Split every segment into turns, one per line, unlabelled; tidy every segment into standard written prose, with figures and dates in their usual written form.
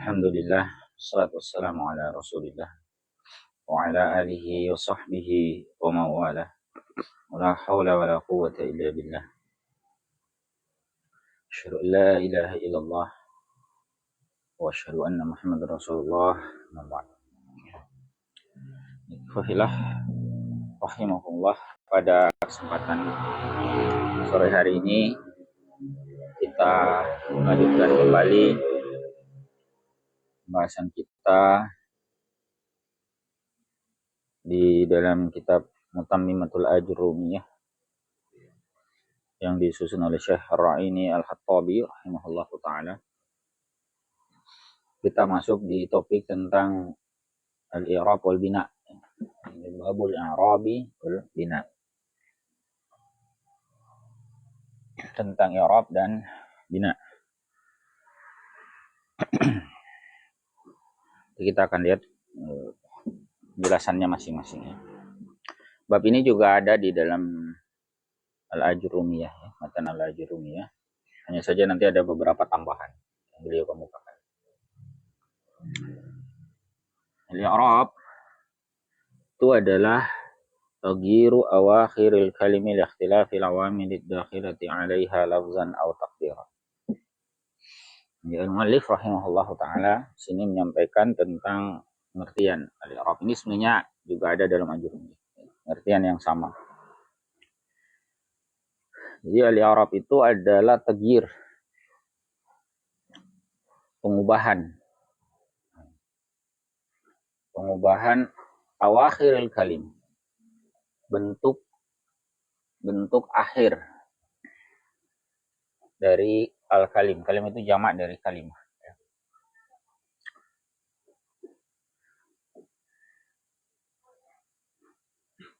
Alhamdulillah, wassalatu wassalamu ala rasulillah wa ala alihi wa sahbihi wa mawalah. Wa la hawla wa la quwwata illa billah. Asyhadu an la ilaha illallah wa asyhadu anna Muhammadar Rasulullah. Fahilah rahimahullah, pada kesempatan sore hari ini kita melanjutkan kembali pembahasan kita di dalam kitab Mutammimatul Ajrumiyah yang disusun oleh Syekh Ar-Ra'ini Al-Khattabi rahimahullahu ta'ala. Kita masuk di topik tentang al-i'rab wal bina, babul i'rabi wal bina, tentang i'rab dan bina. Kita akan lihat penjelasannya masing-masing ya. Bab ini juga ada di dalam Al-Ajrumiyah ya, matan Al-Ajrumiyah. Hanya saja nanti ada beberapa tambahan yang beliau kemukakan. Al-i'rab itu adalah taghyiru awakhiril kalimi li ikhtilafil awamil ad-dakhilati 'alaiha lafzan aw taqdiran. Al-muallif rahimahullahu taala sini menyampaikan tentang pengertian al-i'rab. Ini sebenarnya juga ada dalam Ajrumiyah, pengertian yang sama. Jadi al-i'rab itu adalah taghyir, pengubahan awakhiril kalim, bentuk akhir dari al-kalim. Kalim itu jamak dari kalimah.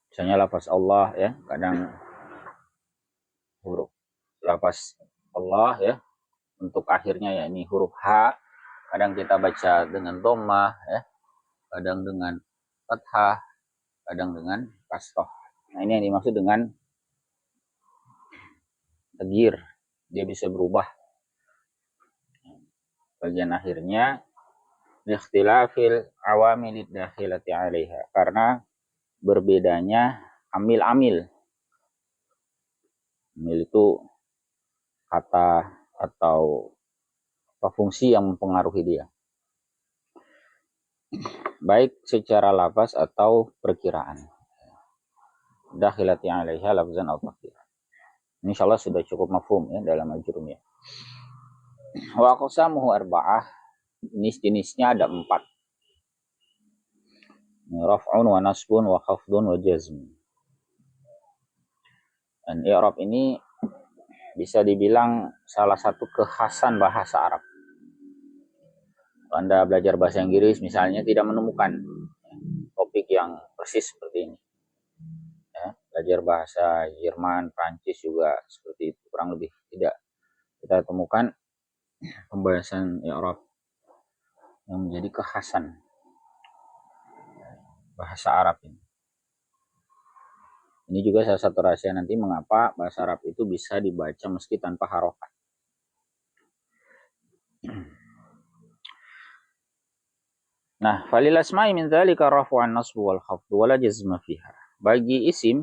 Misalnya lafaz Allah ya, kadang huruf lafaz Allah ya, untuk akhirnya ya ini huruf H, kadang kita baca dengan dhammah ya, kadang dengan fathah, kadang dengan kasrah. Nah, ini yang dimaksud dengan taghyir. Dia bisa berubah bagian akhirnya ikhtilafil awamil dakhilati 'alaiha, karena berbedanya amil-amil. Amil itu kata atau fungsi yang mempengaruhi dia, baik secara lafaz atau perkiraan. Dakhilati 'alaiha lafzan aw taqdiran. Insyaallah sudah cukup mafhum ya dalam Ajrumiyah. Wa aqsamuhu arba'ah. Jenis-jenisnya ada 4. Raf'un wa nasbun wa khafdun wa jazm. Dan i'rab ini bisa dibilang salah satu kekhasan bahasa Arab. Kalau Anda belajar bahasa Inggris misalnya tidak menemukan topik yang persis seperti ini. Ya, belajar bahasa Jerman, Prancis juga seperti itu, kurang lebih tidak kita temukan pembahasan i'rab yang menjadi kekhasan bahasa Arab ini. Ini juga salah satu rahasia nanti mengapa bahasa Arab itu bisa dibaca meski tanpa harokat. Nah, falil asma'i min dzalika raf'u an nasbu wal khafdu wala jazma fiha. Bagi isim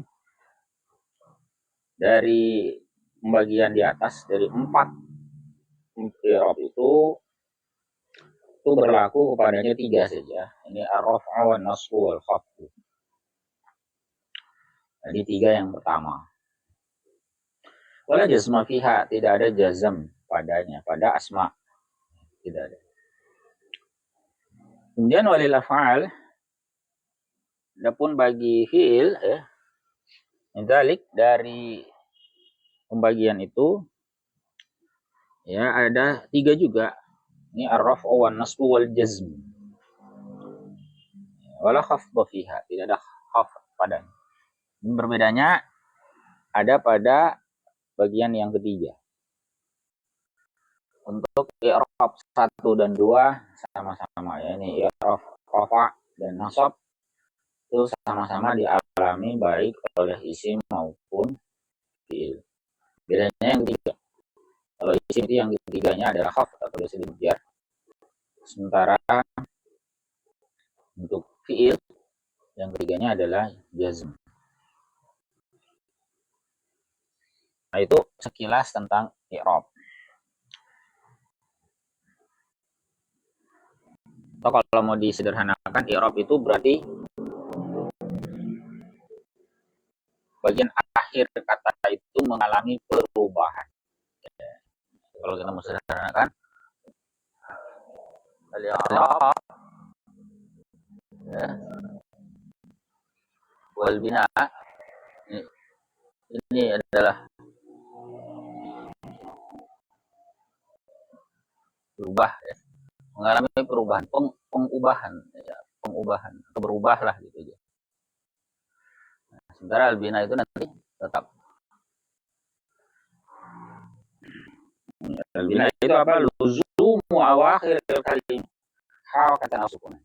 dari pembagian di atas dari 4 i'rab itu berlaku kepadanya 3 saja. Ini ar-raf'u wan nasbu wal khafdu. Jadi 3 yang pertama. Wala jazma fiha, tidak ada jazam padanya, pada asma. Tidak ada. Kemudian walil af'al, adapun bagi fi'il ya, dzalik dari pembagian itu ya ada 3 juga. Ini ar-raf'u wan nasbu wal jazm. Wala khafdhu fiha, tidak ada khafd padanya. Berbedanya ada pada bagian yang ketiga. Untuk i'rab 1 dan 2 sama-sama ya, ini i'rab rafa' dan nasab itu sama-sama dialami baik oleh isim maupun fi'il. Bedanya yang ketiga. Kalau isim itu yang ketiganya adalah khafd atau biasa dijar. Sementara untuk fiil yang ketiganya adalah jazm. Nah, itu sekilas tentang i'rab. Atau kalau mau disederhanakan, i'rab itu berarti bagian akhir kata itu mengalami perubahan. Kalau kita mau sederhanakan, al-i'rab wal bina ini adalah berubah, ya, mengalami perubahan, pengubahan, ya, pengubahan atau berubahlah gitu ya. Nah, sementara al-bina itu nanti tetap. Al-bina itu apa? Luzumu awakhir kalim harakatan aw sukun.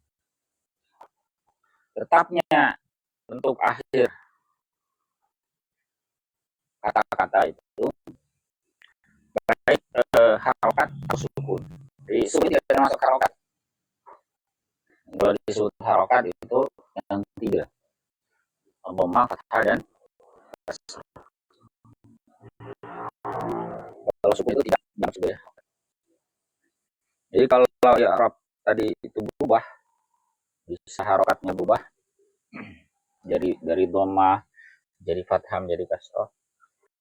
Tetapnya bentuk akhir kata-kata itu baik harokat atau sukun. Jadi sukun tidak termasuk harokat. Kalau disebut harokat itu yang tiga, dhamma, fathah, dan kasrah. Kalau sukun itu tidak masuk ya. Jadi kalau i'rab tadi itu berubah, bisa harokatnya berubah, jadi dari dhamma jadi fathah menjadi kasrah.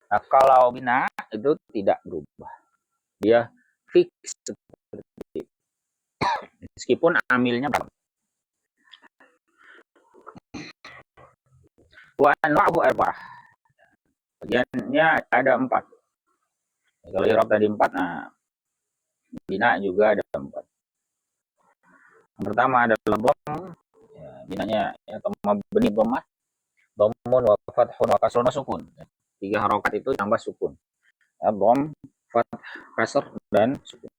Nah, kalau bina itu tidak berubah, dia fix seperti meskipun amilnya berapa. Wa anwa'u arba'ah. Bagiannya ada 4. Kalau i'rab tadi 4, nah bina juga ada 4. Yang pertama adalah dhamm, ya, binanya ya, mabni dhammah, dhammun wa fathun wa kasrun wa sukun. 3 harokat itu tambah sukun. Ya, dhamm, fath, kasr, dan sukun.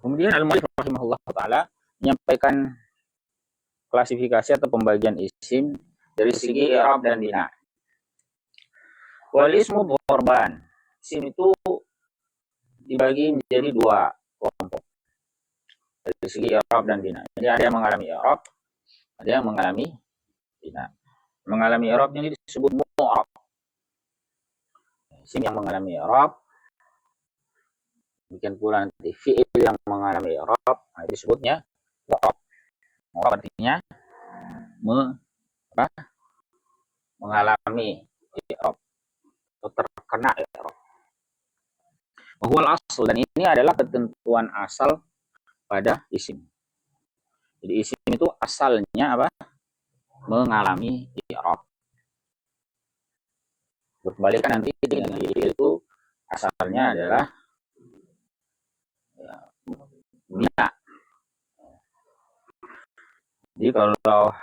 Kemudian al-mu'allif rahimahullah ta'ala menyampaikan klasifikasi atau pembagian isim dari segi i'rab dan bina. Wal ismu dharban. Isim itu dibagi menjadi 2 kelompok dari segi i'rab dan bina. Jadi ada yang mengalami i'rab, ada yang mengalami bina. Mengalami i'rabnya ini disebut mu'rab. Isim yang mengalami i'rab, demikian pula nanti fi'il yang mengalami i'rab, nah itu disebutnya mu'rab. Mu'rab artinya mengalami i'rab atau terkena i'rab. Wahwal asal, dan ini adalah ketentuan asal pada isim. Jadi isim itu asalnya apa? Mengalami i'rab. Berbalikan nanti dengan fi'il itu asalnya adalah ya, bina. Jadi kalau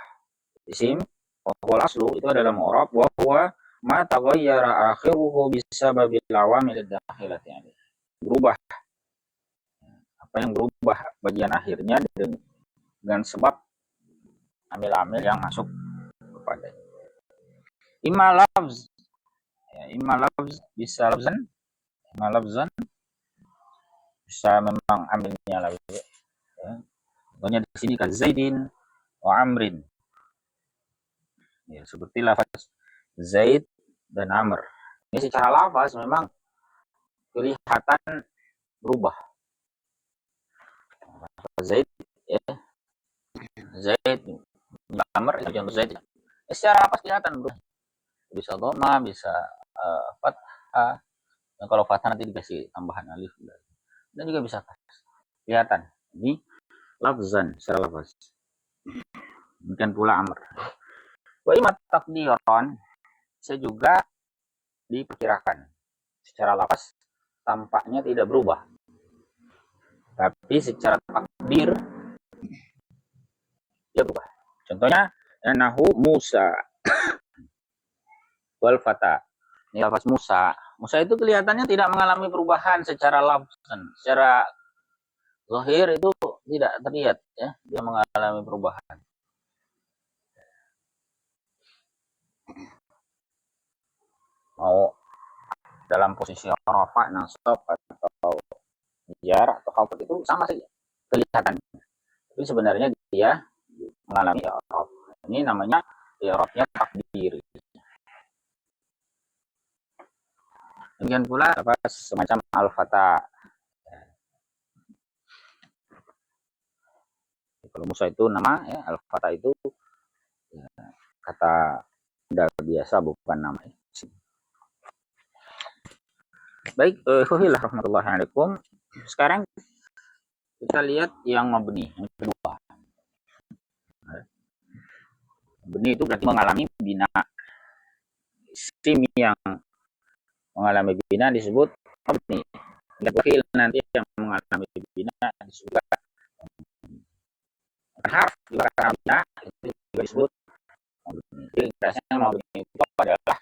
isim wal aslu itu adalah mu'rab, wa huwa ma taghayyara akhiruhu bisababil awamil dakhilati alaihi. Berubah, apa yang berubah bagian akhirnya dengan sebab amil-amil yang masuk kepadanya. Imma lafz, ya, imma lafz bisa lafzan, imma lafzan bisa memang amilnya lafz. Ya. Contohnya di sini kan Zaidin wa Amrin. Ya, seperti lafaz Zaid dan Amr. Ini secara lafaz memang kelihatan berubah. Zaid, ya, Zaid, Amr, itu contoh Zaid. Secara lafaz kelihatan berubah. Bisa dhamma, bisa fathah. Dan kalau fathah nanti dikasih tambahan alif. Dan juga bisa kelihatan. Ini lafzan, secara lafaz. Demikian pula Amr. Wa imat takdiran, saya juga diperkirakan secara lafaz tampaknya tidak berubah, tapi secara takdir dia berubah. Contohnya nahu Musa wal fata. Ini lafaz Musa. Musa itu kelihatannya tidak mengalami perubahan secara lafzan, secara zahir itu tidak terlihat ya, dia mengalami perubahan. Mau dalam posisi rafa, nasab, atau jar atau khafd itu sama saja kelihatan. Tapi sebenarnya dia mengalami i'rab. Ini namanya i'rabnya takdiri. Demikian pula apa semacam al-fata. Kalau Musa itu nama, ya, al-fata itu ya, kata benda biasa, bukan nama. Baik, rahmatullahi alaikum. Sekarang kita lihat yang mabni, yang kedua. Mabni itu berarti mengalami bina. Isim yang mengalami bina disebut mabni. Dan fi'il nanti yang mengalami bina disebut harf juga karena bina itu juga disebut mabni. Jadi biasanya mabni itu adalah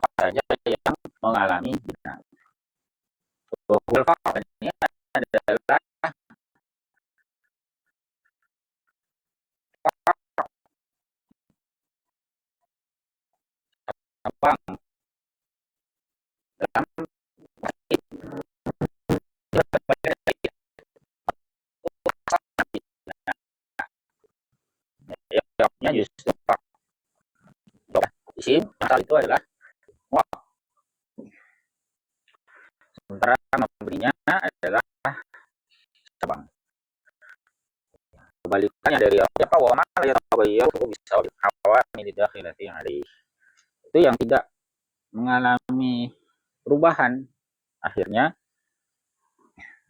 apa saja yang mengalami bina. Ini adalah apa dalam jawabnya justru isim asal itu adalah wah. Sementara mabninya adalah cabang. Kebalikannya dari apa wa ma la yatabayyu bisa awamil dakhilati alaihi. Itu yang tidak mengalami perubahan akhirnya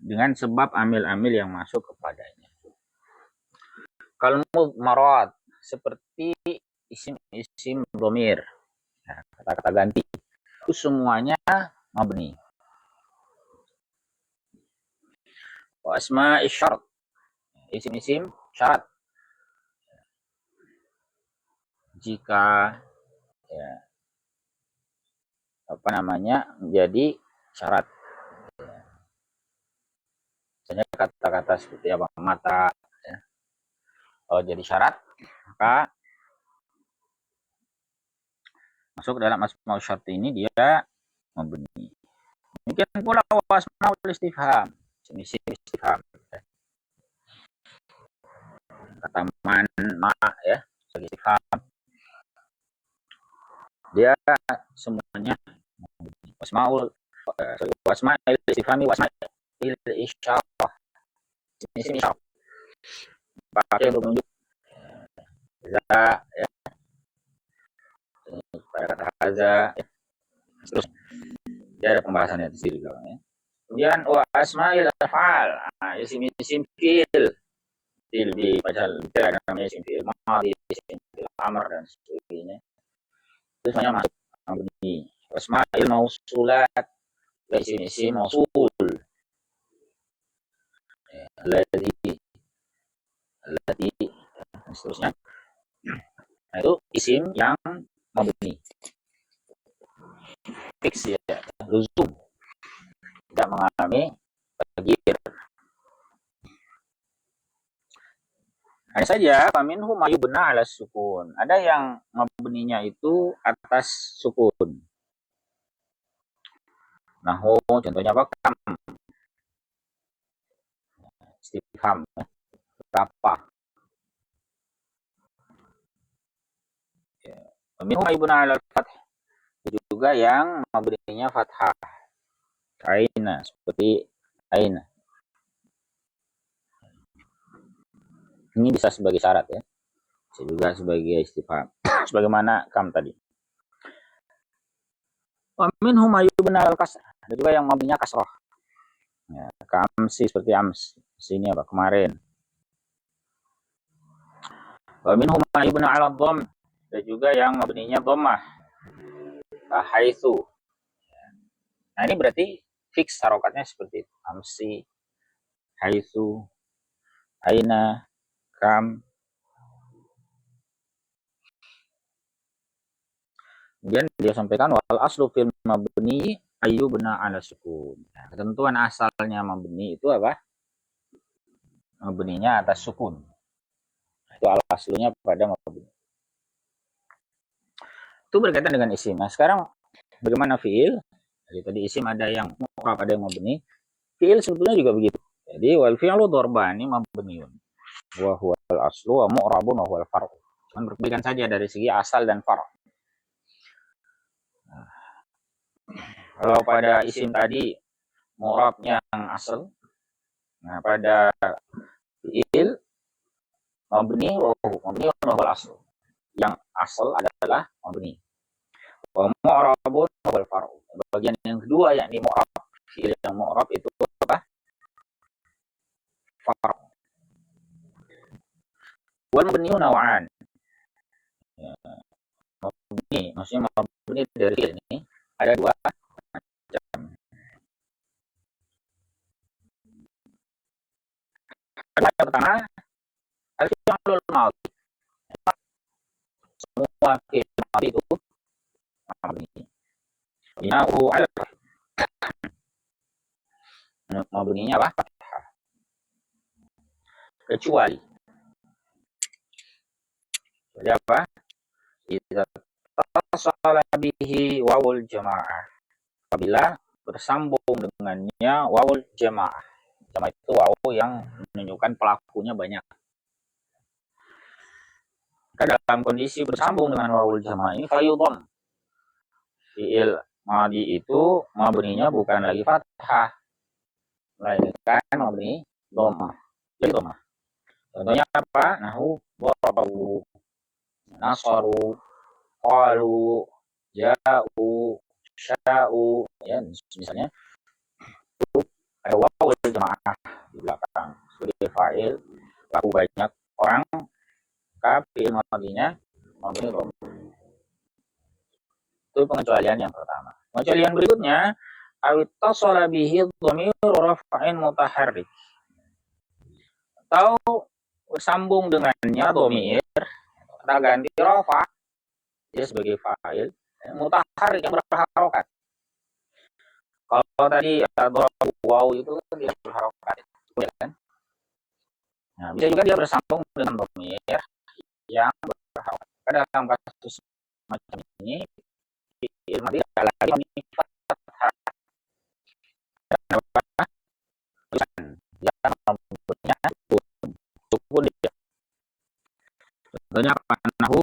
dengan sebab amil-amil yang masuk kepadanya. Kalau marad seperti isim dhamir, nah, kata-kata ganti itu semuanya mabni. Wa asma isyarat, isim-isim syarat. Jika ya, apa namanya menjadi syarat. Misalnya kata-kata seperti apa mata, ya. Kalau jadi syarat maka masuk dalam asmaul syart ini dia mabni. Demikian pula asmaul istifham, isim istifham. Kata man, ma, ya, sebagai istifham. Dia semuanya asmaul asmaul istifhami wasmaul isyarah. Isim isyarah. Pakai untuk menunjuk za, ya. Pada kata haza, ya. Terus dia ada pembahasannya sendiri kalau ya. Kemudian wa asmaul af'al, isim-isim fi'il. Fi'il di pasal kita namanya isim fi'il madhi, isim fi'il amr dan sebagainya. Itu semuanya masuk mabni. Asmaul mausulat, isim-isim mausul. Alladhi dan seterusnya. Nah, itu isim yang mabni. Fix ya, luzum. Tidak mengalami taghyir. Hanya saja faminhu ma yubna ala sukun. Ada yang mabninya itu atas sukun. Nahu contohnya apa? Kam. Istifham. Berapa? Faminhu ma yubna ala fath. Juga yang mabninya fathah. Aina, seperti aina. Ini bisa sebagai syarat ya. Bisa juga sebagai istifham. Sebagaimana kam tadi. Wa minhum ayyubna al-kasrah. Ada juga yang mabninya kasrah. Ya, kamsi seperti ams. Sini apa? Kemarin. Wa minhum ayyubna ala dhamm. Ada juga yang mabninya dhammah. Haitsu. Nah, ini berarti fix harokatnya seperti itu. Amsi, haitsu, aina, kam. Kemudian dia sampaikan wal aslu fil mabni ayyubna ala sukun. Nah, ketentuan asalnya mabni itu apa? Mabninya atas sukun. Itu al aslunya pada mabni. Itu berkaitan dengan isim. Nah, sekarang bagaimana fiil? Jadi tadi isim ada yang mu'rab, ada yang mabni. Fi'il sebetulnya juga begitu. Jadi wal fi'lu darbani mabniun. Wa huwal aslu wa mu'rabun wa huwal far'u. Cuman berbeda saja dari segi asal dan far'. Kalau pada isim tadi mu'rabnya yang asal, nah pada fi'il mabni wa huwal aslu. Yang asal adalah mabni. Wa mu'rabun wa huwal far'u. Bagian yang kedua yakni mu'rab, fi'il yang mu'rab itu apa? Far'. Wal mabniu naw'an. Ya, mabni, maksudnya mabni dari fi'il ini ada dua macam. Yang pertama, al-fi'lul madhi. Semua fi'il madhi itu mabni. Binahu al mabninya apa? Kecuali jadi apa? Idza tasala bihi wawul jamaah. Apabila bersambung dengannya wawul jamaah. Jamaah itu wawu yang menunjukkan pelakunya banyak. Dalam kondisi bersambung dengan wawul jamaah ini fayudham. Fi'il madi itu mabninya bukan lagi fathah, melainkan mabni dhammah. Jadi dhammah. Contohnya apa? Nahu darabu, nasaru, qalu, ja'u, sya'u, ya misalnya itu ada wawul jamaah di belakang sebagai fa'il, laku banyak orang, fi'il madinya mabni dhammah. Itu pengecualian yang pertama. Pengecualian berikutnya, awittasala bihi dhamiru raf'in mutaharrik. Atau bersambung dengannya dhamir, kita ganti rafa dia sebagai fa'il, mutaharrik yang berharokat. Kalau tadi waw itu kan tidak berharokat, ya kan? Nah, bisa juga dia bersambung dengan dhamir yang berharokat. Dalam kasus macam ini, fi'il madhi tidak lagi menifat yang mempunyai sukun dia. Contohnya apa? Nahu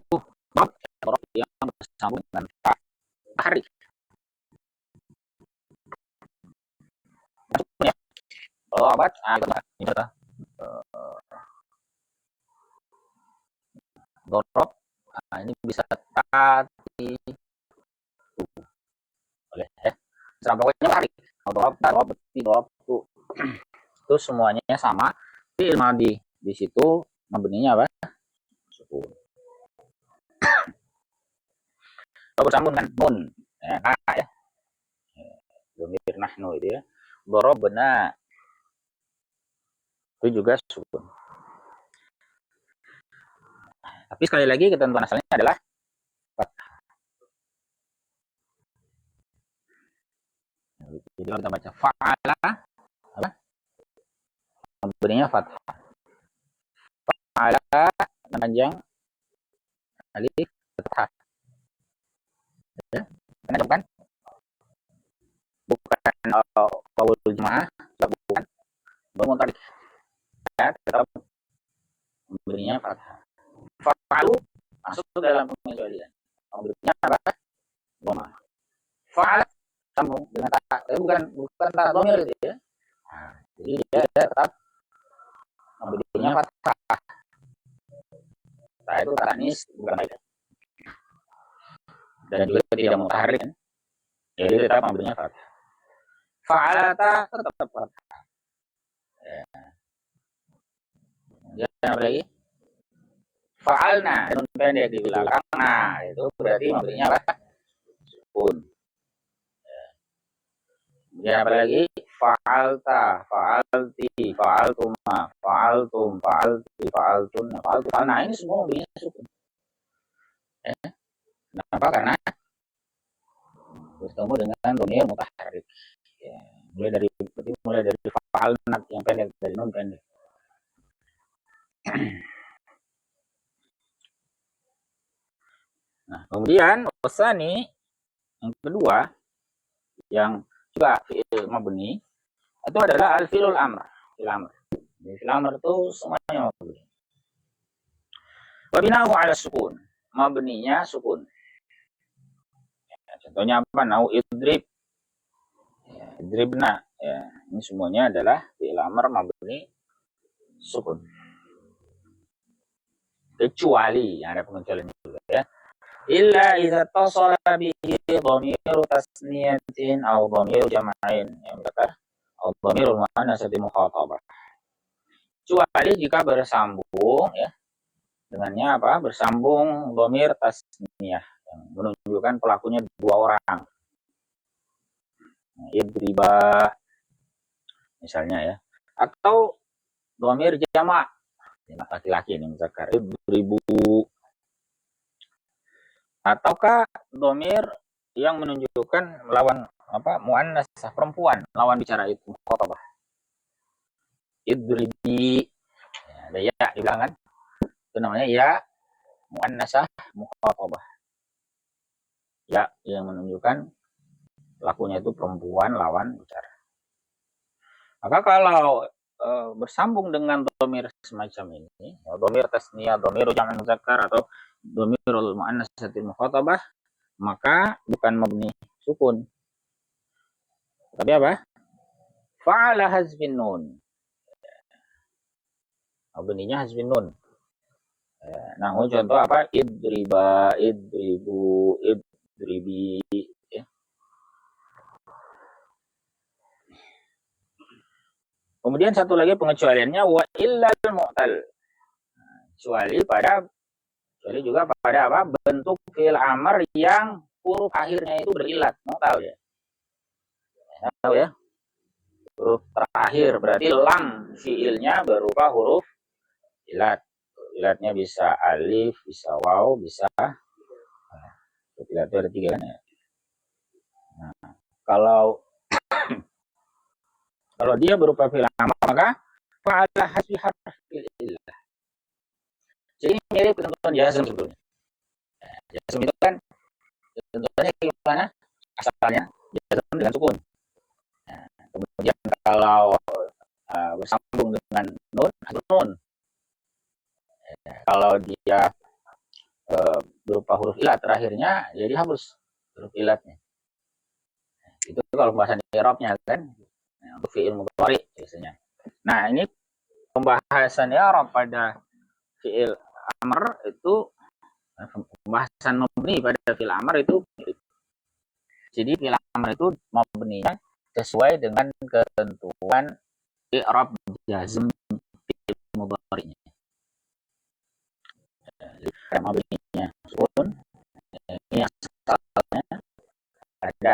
bab yang bersambung dengan hari. Ya. Kalau abad, ini adalah dorob. Nah, ini bisa tadi boleh ya. Pokoknya hari. Dorob itu semuanya sama. Fi'il madhi di situ mabninya apa? Sukun. Kalau bersambung dengan nun, ya. Dhamir nahnu itu ya. Darabna itu juga sukun. Tapi sekali lagi ketentuan asalnya adalah fathah. Jadi kalau kita baca fa'ala apa? Mabninya fathah. Fa'ala panjang alif fathah. Ya, kan? Bukan wawul jamaah, bukan bermutar. Ya, tetap mabninya fathah. Fa'alu masuk ke dalam pengecualian. Mabninya apa? Dhamma. Fa'ala sambung dengan tak, bukan tak dhamir itu ya. Nah, jadi dia tetap mabninya fathah. Itu tanis bukan baik. Dan juga tidak mutaharrik kan? Jadi tetap mabninya fathah. Fa'alata tetap fathah. Ya. Apa lagi? Fa'alna nun pendek di belakang. Nah, itu berarti mabninya apa? Sukun. Ya, apa lagi? Fa'alta, fa'alti, fa'altuma, fa'altum, fa'alti, fa'altun, fa'altu. Nah, ini semua mabninya sukun. Ya. Kenapa? Karena bertemu dengan dhamir mutaharrik. Ya. Mulai dari fa'alna yang pendek, dari nun pendek. Nah, kemudian wasani yang kedua yang juga fi'il mabni itu adalah al-fi'lul amr. Fi'il amr. Fi'il amr itu semuanya mabni. Wa bina'uhu 'ala sukun. Mabninya sukun. Ya, contohnya apa? Nau idrib. Ya, idribna. Ya, ini semuanya adalah fi'il amr mabni sukun. Kecuali yang ada pengecualian juga ya. Illa idza tasala bihi dhamiru tasniyatin aw dhamiru jam'in yang kata aw dhamiru muannatsatin mukhatabah. Kecuali jika bersambung ya dengannya apa? Bersambung dhamir tasniyah yang menunjukkan pelakunya dua orang. Idriba misalnya ya. Atau dhamir jamak laki-laki ini muzakkar idribu, ataukah domir yang menunjukkan melawan apa muannas perempuan lawan bicara itu mukhatabah idribi ya, ada ya di belakang kan itu namanya ya muannasah mukhatabah ya yang menunjukkan pelakunya itu perempuan lawan bicara. Maka kalau bersambung dengan domir semacam ini domir tasniyah domir jamak muzakkar atau domirul muannatsatil mukhatabah maka bukan mabni sukun tapi apa? Fa'ala hazfin nun. Mabninya hazfin nun. Nah, contoh apa? Idriba, idribu, idribi. Ya. Kemudian satu lagi pengecualiannya wa illal mu'tal. Kecuali juga pada apa? Bentuk fi'il amr yang huruf akhirnya itu berilat, mu'tal ya. Tahu ya? Huruf terakhir berarti lam fi'ilnya berupa huruf ilat. Ilatnya bisa alif, bisa waw, bisa ilat itu ada 3 kan ya. Nah, kalau dia berupa fi'il amr maka fa'ala hasbi harfil illah. Jadi ini mirip ketentuan jazm sebetulnya. Jazm itu kan tentunya gimana? Asalnya jazm dengan sukun. Nah, kemudian kalau bersambung dengan nun, nun. Kalau dia berupa huruf ilat terakhirnya jadi hapus huruf ilatnya. Itu kalau pembahasan i'rabnya kan untuk fi'il mudhari biasanya. Nah, ini pembahasan i'rab pada fi'il amr itu pembahasan mabni pada fi'il amr itu jadi fi'il amr itu mabninya sesuai dengan ketentuan i'rab jazm fi'il mudhari'nya. Jadi mabninya sukun ini asalnya ada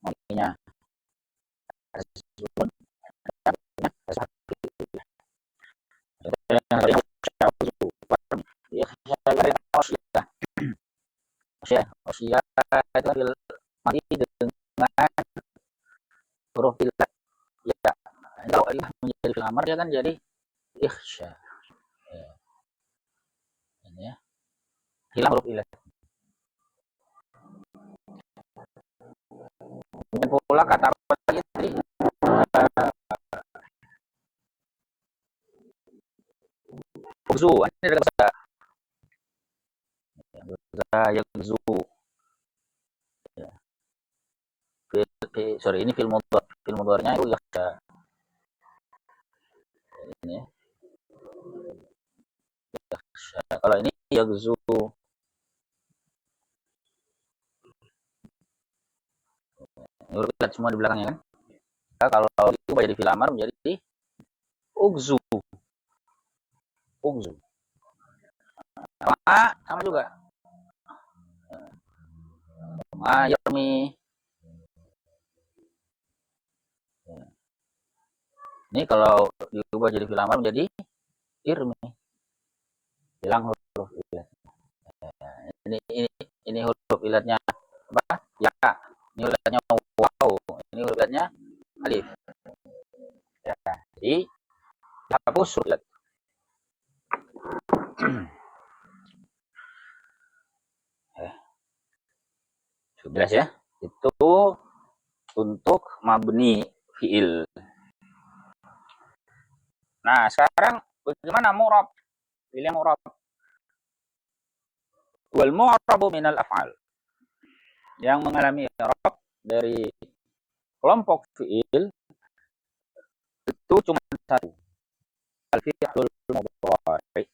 mabninya sukun Osia itu mati dengan huruf ilat ya kalau menjadi fi'il amr ya kan jadi ikhsya ya. Ini ya hilang huruf ilat. Kemudian pula kata apa lagi tadi Uzu, ini ada bahasa Yagzu ya. Sorry ini film mudhari'nya itu ya ini ya. Kalau ini Yagzu huruf ilat semua di belakangnya kan. Nah, kalau itu jadi fi'il amr menjadi Ugzu. Sama juga. Yarmi. Ini kalau diubah jadi fi'il amr menjadi irmi. Hilang huruf ilat. Ini huruf ilatnya apa? Ya. Ini huruf ilatnya waw. Ini huruf ilatnya alif. Ya. Jadi hapus huruf ilat. Jelas ya? Itu untuk mabni fi'il. Nah, sekarang bagaimana mu'rab? Pilih mu'rab. Wal mu'rabu minal af'al. Yang mengalami i'rab dari kelompok fi'il itu cuma satu. Al-fi'lul mudhari.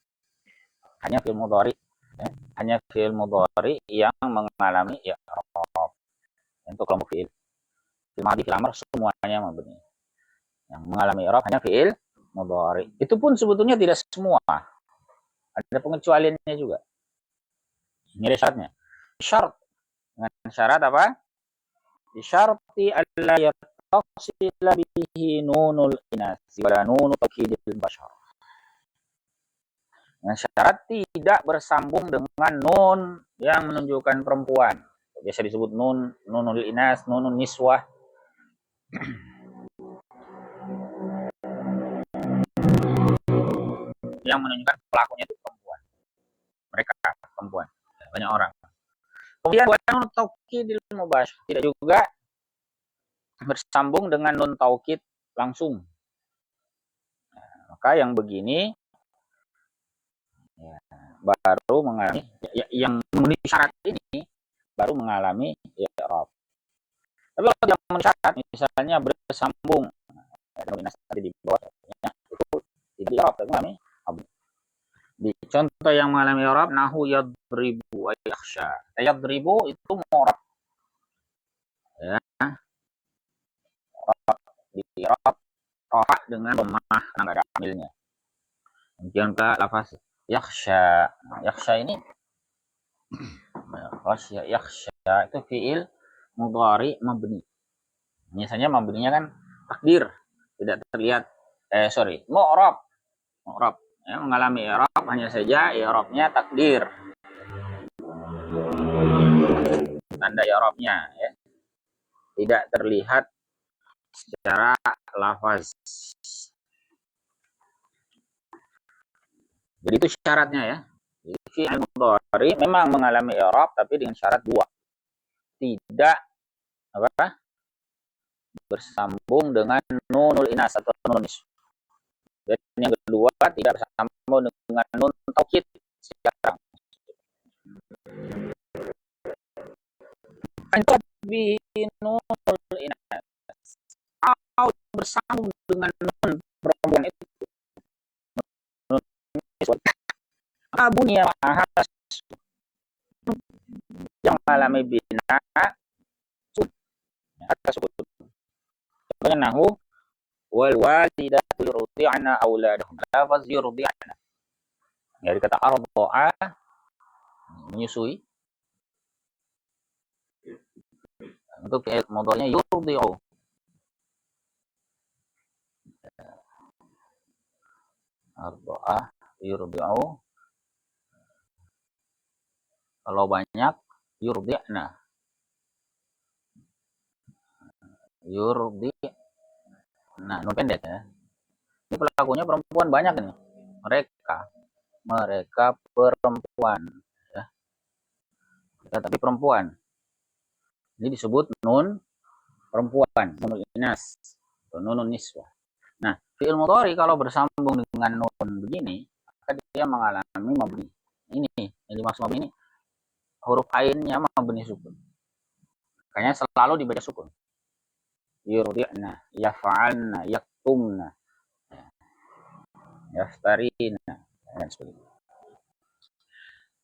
Hanya fi'il mudhari. Ya. Hanya fi'il mudhari yang mengalami i'rab. Untuk kelompok fi'il. Fi'il madhi, fi'il amr semuanya mabni. Yang mengalami i'rab hanya fi'il mudhari. Itu pun sebetulnya tidak semua. Ada pengecualiannya juga. Ini syaratnya. Syarat. Dengan syarat apa? Bisyarti alla yattasila bihi nunul inasi wala nunu taukidil bashar. Dengan syarat tidak bersambung dengan nun yang menunjukkan perempuan. Biasa disebut nunul inas, nunun niswah. Yang menunjukkan pelakunya itu perempuan. Mereka perempuan. Banyak orang. Kemudian nun taukidil mubasyar tidak juga bersambung dengan nun taukid langsung. Nah, maka yang begini ya, baru mengalami yang memenuhi syarat ini baru mengalami i'rab. Tapi kalau yang memenuhi syarat misalnya bersambung tadi di bawah itu tidak i'rab tapi mengalami di contoh yang mengalami i'rab nahu yadribu wa yakhsha. Yadribu itu mu'rab. Ya. Di i'rab rafa dengan dhammah karena ada amilnya. Kemudian ke lafaz yakhsha. Yakhsha ini yakhsha itu fi'il mudhari mabni. Biasanya mabninya kan takdir, tidak terlihat mu'rab. Mu'rab ya, mengalami i'rab hanya saja i'rabnya takdir. Tanda i'rabnya ya. Tidak terlihat secara lafaz. Jadi itu syaratnya ya. Fi'il mudhari memang mengalami i'rab tapi dengan syarat dua. Tidak apa? Bersambung dengan nunul inas atau nun niswah. Dan yang kedua tidak bersambung dengan nun taukid sekarang. Nunul inas atau bersambung dengan nun perempuan itu. Abunya mahas yang mengalami bina atas sukun. Contohnya nahu wal walidatu yurdi'na auladahum. Lafaz yurdi'na. Dari kata arda'a menyusui. Untuk fi'il mudhari'nya yurdi'u. Arda'a yurdi'u. Kalau banyak yurdi'na. Nah, nun pendek ya. Ini pelakunya perempuan banyak nih. Mereka perempuan ya. Tapi perempuan. Ini disebut nun perempuan, nunul inas atau nunun niswah. Nah, fi'il mudhari kalau bersambung dengan nun begini, maka dia mengalami mabni. Ini yang dimaksud mabni ini huruf ainnya mabni sukun. Makanya selalu dibaca sukun. Yurdi'na, yaf'alna, yaktumna, yaftarina, dan sebagainya.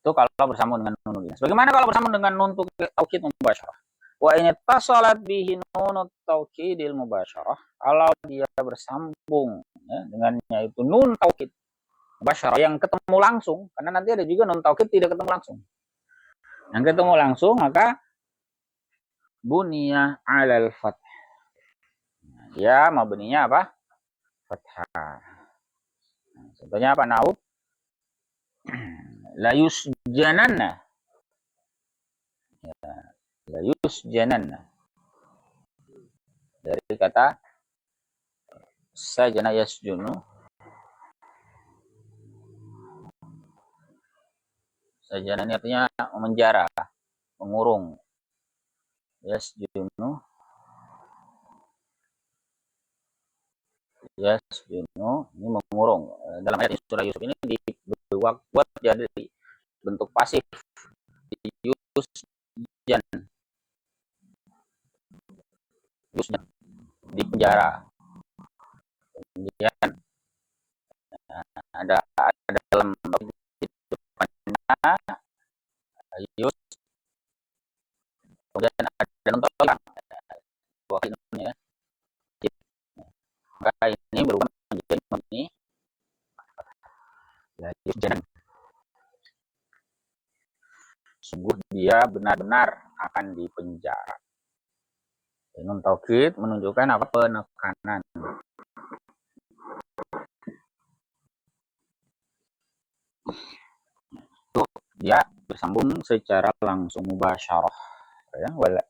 Itu kalau bersambung dengan nun inas. Bagaimana kalau bersambung dengan nun taukid mubasyarah? Wa in ittasalat bihi nun taukidil mubasyarah. Kalau dia bersambung ya, dengannya itu nun taukid mubasyarah yang ketemu langsung, karena nanti ada juga nun taukid tidak ketemu langsung. Yang ketemu langsung maka bunya 'alal fath. Ya, mabninya apa? Fathah. Contohnya apa? Nahu la yusjananna. Ya, la yusjananna. Dari kata sajana yasjunu. Sajana ini artinya memenjara, mengurung. Yasjunu, yasjunu ini mengurung. Dalam ayat surah Yusuf ini dibuat jadi bentuk pasif. Yusjan, yusjan di penjara. Kemudian ada dalam yus, kemudian ada nonton buah ini ya. Maka ini berubah menjadi ini ya, yusjan. Sungguh dia benar-benar akan dipenjara. Nun taukid menunjukkan apa? Penekanan. Itu dia bersambung secara langsung mubasyarah ya, wala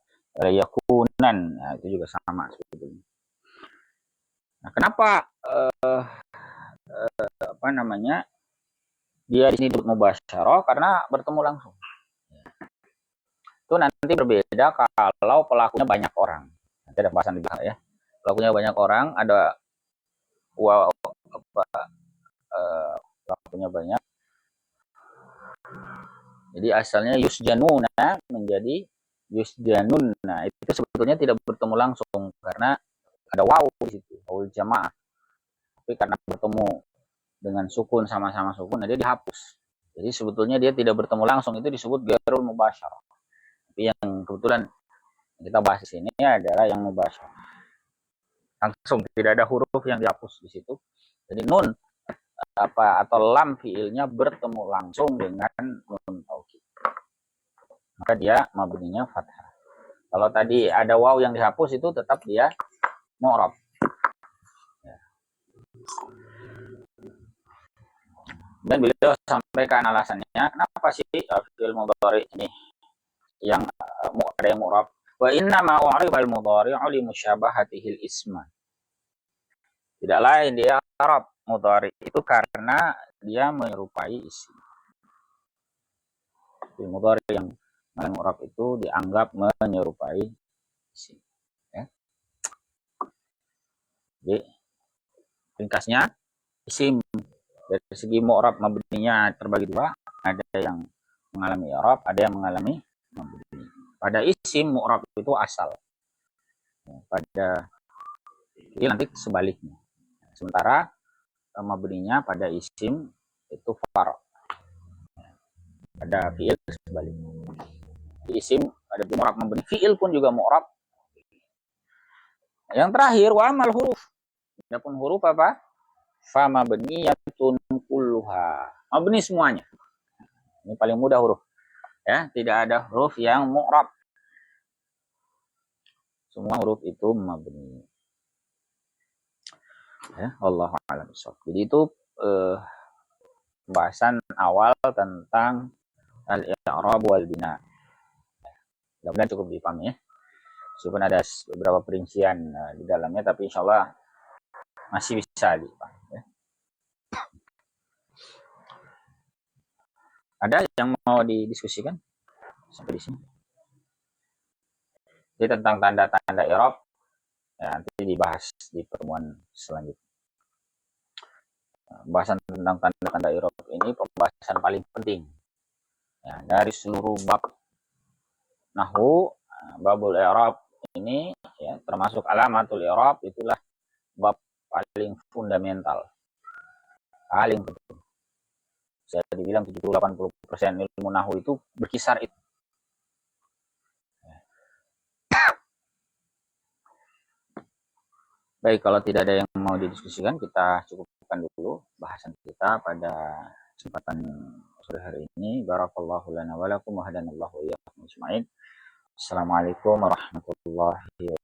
yakunan. Nah, itu juga sama sebetulnya. Nah, kenapa apa namanya? Dia di sini disebut mubasyarah karena bertemu langsung. Itu nanti berbeda kalau pelakunya banyak orang. Nanti ada bahasan di belakang ya. Pelakunya banyak orang, ada pelakunya banyak. Jadi asalnya yusjanuna menjadi yusjanun. Nah, itu sebetulnya tidak bertemu langsung karena ada waw di situ, waw jamaah. Tapi karena bertemu dengan sukun sama-sama sukun, dia dihapus. Jadi sebetulnya dia tidak bertemu langsung, itu disebut ghairul mubasyarah. Tapi yang kebetulan kita bahas di sini adalah yang mubasyarah. Langsung tidak ada huruf yang dihapus di situ. Jadi nun apa atau lam fiilnya bertemu langsung dengan nun taukid. Maka dia mabninya fathah. Kalau tadi ada waw yang dihapus itu tetap dia mu'rab. Ya. Dan beliau sampaikan alasannya kenapa sih fi'il mudhari ini yang ada yang mu'rab. Wa inna ma u'ribal mudhari'u li musyabahatihi al-isma. Tidak lain dia Arab mudhari itu karena dia menyerupai isim. Fi'il mudhari yang mu'rab itu dianggap menyerupai isim. Ya. Jadi ringkasnya isim dari segi mu'rab mabninya terbagi dua, ada yang mengalami i'rab, ada yang mengalami mabni. Pada isim mu'rab itu asal. Pada fi'il nanti sebaliknya. Sementara mabninya pada isim itu far. Pada fi'il sebaliknya. Di isim ada mu'rab mabni, fi'il pun juga mu'rab. Yang terakhir wa amal huruf. Adapun huruf apa? Fa mabniyatun kulluha. Mabni semuanya. Ini paling mudah huruf. Ya, tidak ada huruf yang mu'rab. Semua huruf itu mabni. Ya, wallahu a'lam bishawab. Jadi itu pembahasan awal tentang al-i'rab wal bina. Mudah-mudahan cukup dipahami ya. Meskipun ada beberapa perincian di dalamnya, tapi insya Allah masih bisa dipahami. Ya. Ada yang mau didiskusikan sampai di sini? Jadi tentang tanda-tanda i'rab ya, nanti dibahas di pertemuan selanjutnya. Pembahasan tentang tanda-tanda i'rab ini pembahasan paling penting ya, dari seluruh bab nahwu. Babul i'rab ini ya, termasuk alamatul i'rab, itulah bab paling fundamental, paling penting. Saya dibilang 70-80% ilmu nahwu itu berkisar itu. Baik, kalau tidak ada yang mau didiskusikan, kita cukupkan dulu bahasan kita pada kesempatan sore hari ini. Barakallahu lana wa lakum wa hadanallahu wa iyyakum ajma'in. Assalamualaikum warahmatullahi wabarakatuh.